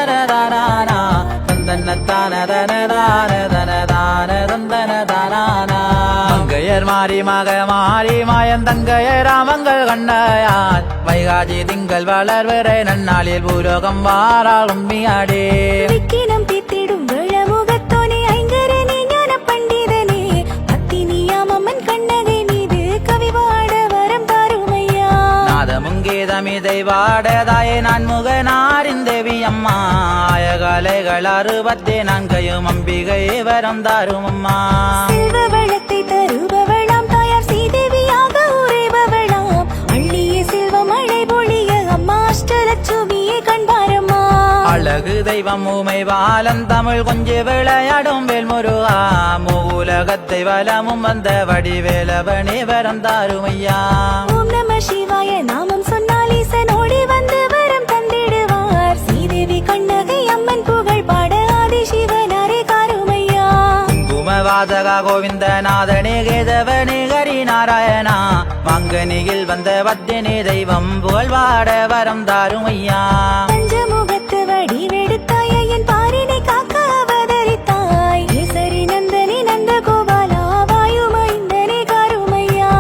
தந்தனதானா தந்தனதானதனதானதனதானதந்தனதானா மங்கையர் மாறி மக மாறி மாயந்தங்கையர் ராமங்கள் கண்டையார் வைகாஜி திங்கள் வளர்வரை நன்னாளில் பூலோகம் வாராளும் மியாடே விக்கினம் தீத்திடும் விழமுகத்தோனே ஐங்கரனே ஞான பண்டிதனே பத்தினியாமம்மன் கண்ணகை மீது கவி பாட வரம் தாருமையா நாதமுங்கேதமிதை பாடதாயே நான் முகனாரின் தேவி அம்மா ஆயகாலைகள் 64 அம்பிகை வரம் தாரும் அம்மா செல்வ வளத்தை தருபவளாம் தாயார் ஸ்ரீதேவியாக உரைபவளாம் அள்ளிய செல்வம் மழை பொழிய அம்மா அஷ்டலட்சுமியே கண்பாரம்மா அழகு தெய்வம் ஊமை பாலன் தமிழ் கொஞ்சி விளையாடும் வேல்முருகா மூலகத்தை வலமும் வந்த வடிவேலவனே வரம் தாருமையா ஓம் நம சிவாய நாமம் சொன்னால் ஈசனோடி வந்து வரம் தந்திடுவார் ஸ்ரீதேவி கண்ணகை அம்மன் புகழ் பாட ஆதி சிவனாரே காருமையா குங்குமவாதகா கோவிந்தநாதனே கேதவனே ஹரி நாராயணா மங்கனியில் வந்த பத்தினி தெய்வம் புகழ் பாட வரம் தாருமையா பஞ்சமுகத்து வடிவெடுத்தாய் என் பாரினை காக்க அவதரித்தாய் கேசரி நந்தனி நந்த கோபாலா வாயுமைந்தனே காருமையா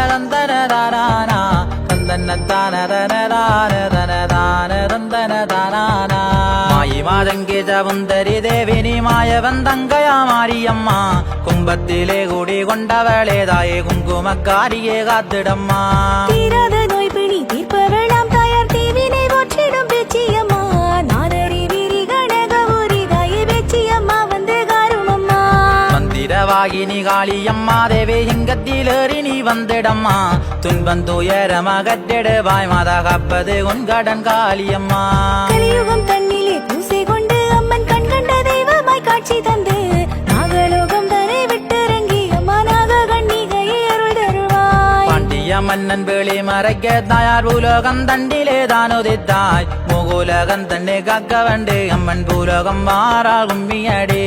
தந்தனதானதனதானந்தனதானதந்தனதானா தந்தனதானதனதானதனதானதந்தனதானா மாயி மாதங்கே ஜவுந்தரி தேவினி மாயவந்தங்கயா மாரியம்மா கும்பத்திலே கூடி கொண்டவளே தாயே குங்குமக்காரியே காத்திடம்மா தீராத நோய் பிணி தீர்ப்பவளாம் தாயார் தீவினை போற்றிடும் பேச்சியம்மா நாதரி வீரி கனகபுரி தாயே பேச்சியம்மா வந்து காருமம்மா மந்திரவாகினி காளியம்மா தேவி எங்கத்திலேறி நீ வந்திடம்மா துன்பம் துயரமகத்திடுவாய் மாதா காப்பது உன் கடன் காளியம்மா கலியுகம் தன்னிலே பூசை கொண்டு அம்மன் கண் கண்ட தெய்வமாய் காட்சி தந்து நாகலோகம் தரை விட்டிறங்கி அம்மா நாக கண்ணிகையை அருள் தருவாய் பாண்டிய மன்னன் வேளி மறைக்க தாயார் பூலோகம் தண்டிலே தான் உதித்தாய் முகுலகம் தன்னை காக்க வண்டு அம்மன் பூலோகம் மாறால் கும்பியடே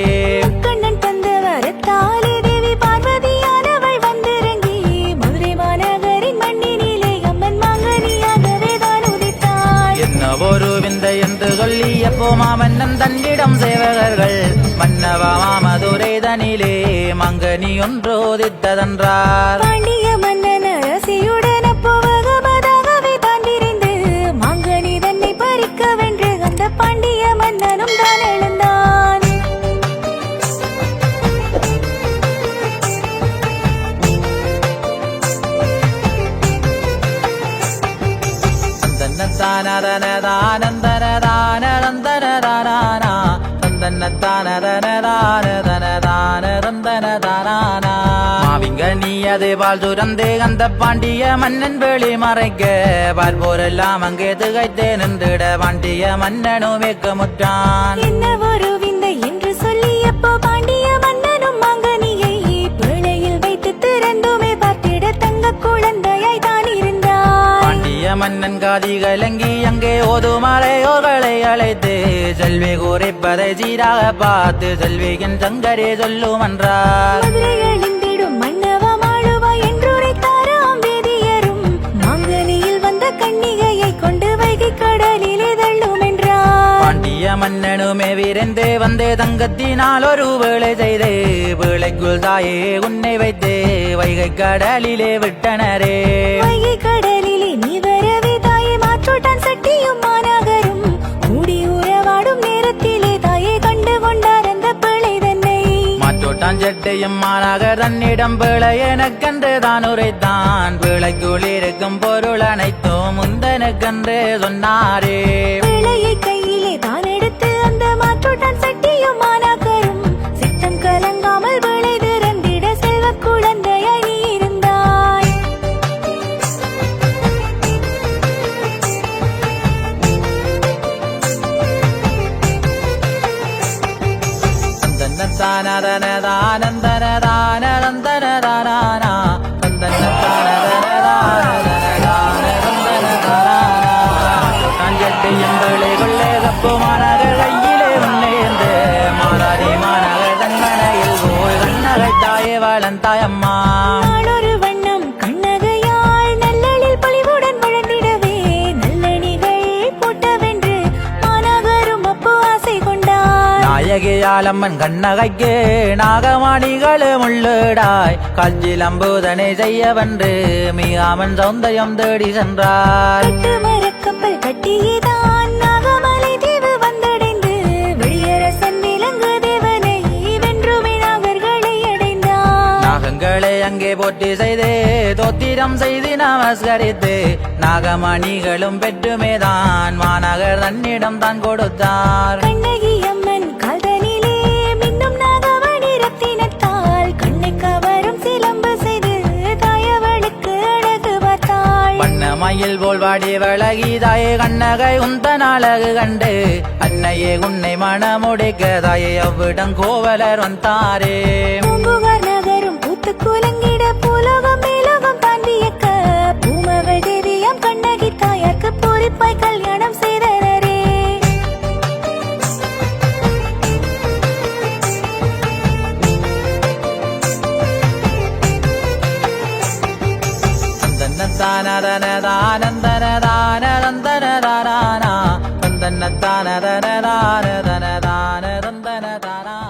கண்ணன் தந்த வரத்தாலே தேவி பார்வதியானவள் வந்திறங்கி மதுரை மாநகரின் மண்ணினிலே அம்மன் மாங்கனியாகவே தான் உதித்தாள் என்ன ஒரு விந்தை என்று சொல்லி எப்போ மாமன்னன் தன்னிடம் சேவகர்கள் மன்னவா மாமதுரை தனிலே மங்கனி ஒன்றோதித்ததென்றார் பாண்டிய மன்னன் அரசியுடன் அப்போவகமதாகவே தான் விரைந்து மாங்கனி தன்னை பறிக்க வென்று அந்த பாண்டிய மன்னனும் தான் எழுந்தான் தந்தனதானதனதானந்தனதானதந்தனதானா தந்தனதானதனதானதனதானதந்தனதானா மாவிங்க நீ அது பால் சுரந்தே அந்த பாண்டிய மன்னன் வேளி மறைக்க பார்ப்போரெல்லாம் அங்கே திகைத்தே நின்றுட பாண்டிய மன்னனும் வேக்கமுற்றான் என்ன ஒரு விந்தை என்று சொல்லி அப்போ பாண்டிய மன்னனும் மாங்கனியை பிழையில் வைத்து திறந்துமே பார்த்திட தங்க குழந்தையாய் தான் இருந்தான் பாண்டிய மன்னன் காதி கலங்கி அங்கே ஓதுமலையோர்களை அழைத்து செல்வி கூறிப்பதை சீராக பார்த்து செல்வியின் சங்கரே சொல்லும் என்றார் மதுரை அழிந்திடும் மன்னவா மாளுவா என்றுரைத்தாராம் வேதியரும் மாங்கனியில் வந்த கன்னிகையை கொண்டு வைகை கடலிலே தள்ளும் என்றார் பாண்டிய மன்னனுமே விரைந்தே வந்தே தங்கத்தினால் ஒரு வேளை செய்தே வேளைக்குள் தாயே உன்னை வைத்தே வைகை கடலிலே விட்டனரே வைகை கடலிலே நீ வரவே தாயே மாற்றோட்டான் சட்டியும் மாநகரும் கூடி உறவாடும் நேரத்திலே தாயே கண்டு கொண்டார் அந்த பிள்ளை தன்னை மாற்றோட்டான் சட்டையும் மாநகர் தன்னிடம் பிழை எனக்கென்று தான் உரைத்தான் பிழைக்குள் இருக்கும் பொருள் அனைத்தும் முந்தனுக்கென்று சொன்னாரே பிள்ளையை கையிலே தான் எடுத்து அந்த மாற்றோட்டான் சட்டியும் மாநகரும் சித்தம் கலங்காமல் விளை திறந்திட செல்வ குழந்தையாய் நீ இருந்தாய் தந்தனதானதனதானந்தனதானதந்தனதானா தந்தனதானதனதானதந்தனதானா எம்பளை கொள்ளே கப்பு மாநகர் கையிலே உன்னேந்து மாதாரி மாநகர் வளர்ந்தாயம்மா நாளொரு வண்ணம் கண்ணகையாள் நல்லளில் பொலிவுடன் வளர்ந்திடவே நல்லணிகள் போட்டவென்று மாநகரும் அப்போ ஆசை கொண்டார் நாயகியாளம்மன் கண்ணகைக்கு நாகமணிகளும் உள்ளடாய் கஞ்சிலம்பூதனை செய்யவென்று மிகாமன் சௌந்தர்யம் தேடி சென்றார் கட்டு மரக்கப்பல் கட்டியதான் நாகமலை தீவு வந்தடைந்து வெளியரசன் விலங்கு தேவனை வென்றுமே நாகர்களை அடைந்தார் நாகங்களை அங்கே போற்றி செய்து தோத்திரம் செய்து நமஸ்கரித்து நாகமணிகளும் பெற்றுமேதான் மாநகர் தன்னிடம் தான் கொடுத்தார் கண்ணகி அம்மன் காதலிலே மின்னும் நாகமணி ரத்தினத்தால் கண்ணை கவரும் சிலம்பு செய்து தாயவளுக்கு அழகு பார்த்தாள் வண்ணமயில் போல் வாடி வழகிதாயே கண்ணகை உந்தன் அழகு கண்டு அன்னையே உன்னை மணமுடிக்க தாயே அவ்விடம் கோவலர் வந்தாரே பூம்புகார் நகரும் பூத்து குலங்கிட பூலோகம் மேலோகம் தாண்டியக்க பூமகள் தேவியம் கண்ணகி தாயார்க்கு பூரிப்பாய் கல்யாணம் செய்தனரே தந்தன தான